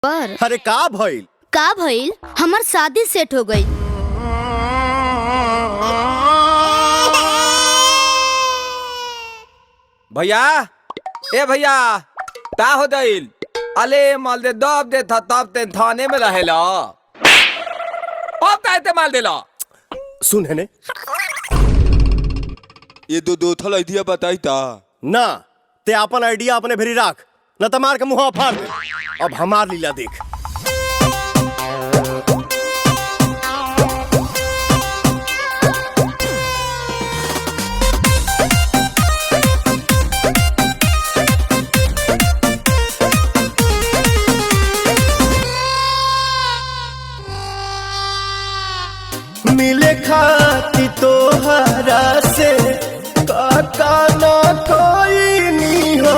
पर अरे का भइल हमार शादी सेट हो गई। भैया ए भैया ता हो दिल अले माल दे दब दे था तब ते थाने में रहेला अब ताते माल देला सुन है ने ये दो थल आइडिया बताई ता ना ते अपन आइडिया अपने भेरी राख न त मार के मुंह फाड़ दे। अब हमार लीला देख। मिले खाती तोहरा से काका ना कोई नहीं हो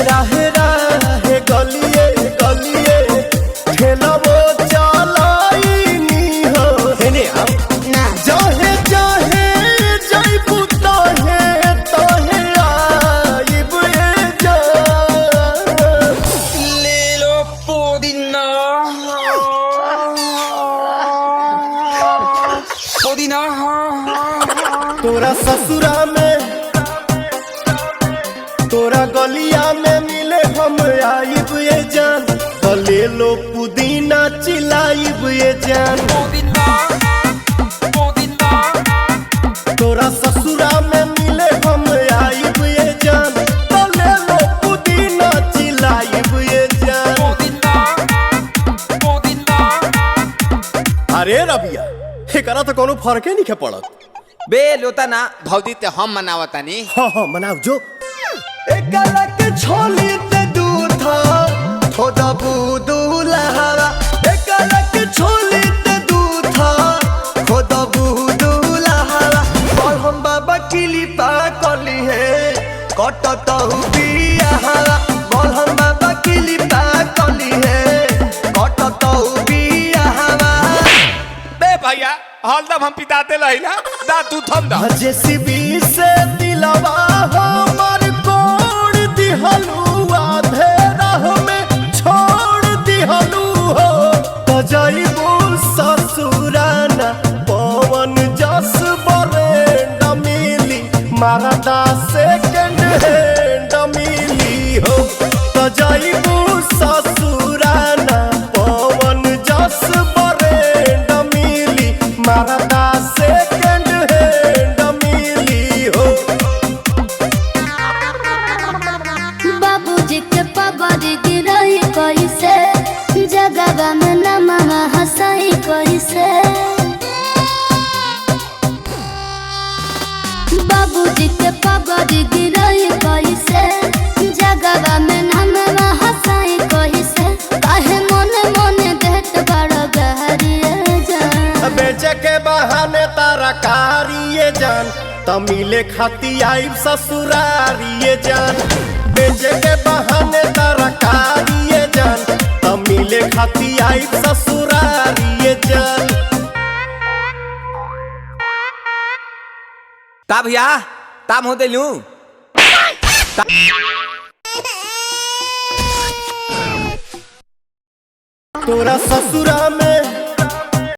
राहे राहे गलिए गलिए ठेलबो चलाई नहीं हो हेने आप ना जाहे जाहे जाइबू तोहे तोहे आइब ए जा ले लो पुदीना पुदीना तोरा ससुरा में तोरा गलिया में मिले हम आइब ये जान तो ले लो पुदीना चिलाइब ये जान। तोरा ससुरा में मिले हम आइब ये जान तो ले लो पुदीना चिलाइब ये जान। अरे रबिया एकरा तो कोनो फर्के नहीं के पड़त। बे लोता ना भौजी ते हम मनावतानी। हाँ मनाओ जो एकरा के छोली ते दूधा थोड़ा बुदुला हवा एकरा के छोली ते दूधा थोड़ा बुदुला हवा और हम बाबा किली पा कली है कटता बिया हवा और हम बाबा किली पा कली है कटता बिया हवा। बे भैया हलदम हम पिताते लहिला दा तू थम दा जेसीबी से दिलवा हमर कोड़ दिहलुआ धेरा में छोड़ दिहलु हो त जाइबू ससुराना पवन जस बरेंड मिली मारदा सेकंड हैंड मिली हो त जाइबू ससुराना पवन जस बरेंड मिली मारदा सेकंड हैंड मिली हो। बाबूजी के पगड़ी गिरई कैसे जगवा में नमवा हंसाई कैसे। बाबूजी के पगड़ी गिरई कैसे जगवा में नमवा हंसाई कैसे। काहे मोने मोने देत बड़ गहरिए जान बेचे के बहाने तारा कारिए जान तमिले खाती आइब ससुरारिए जान बेचे के बहाने तारा कारिए जान तमिले खाती आइब ससुरारिए जान। ता भैया ताम हो देलू तोरा ससुरा में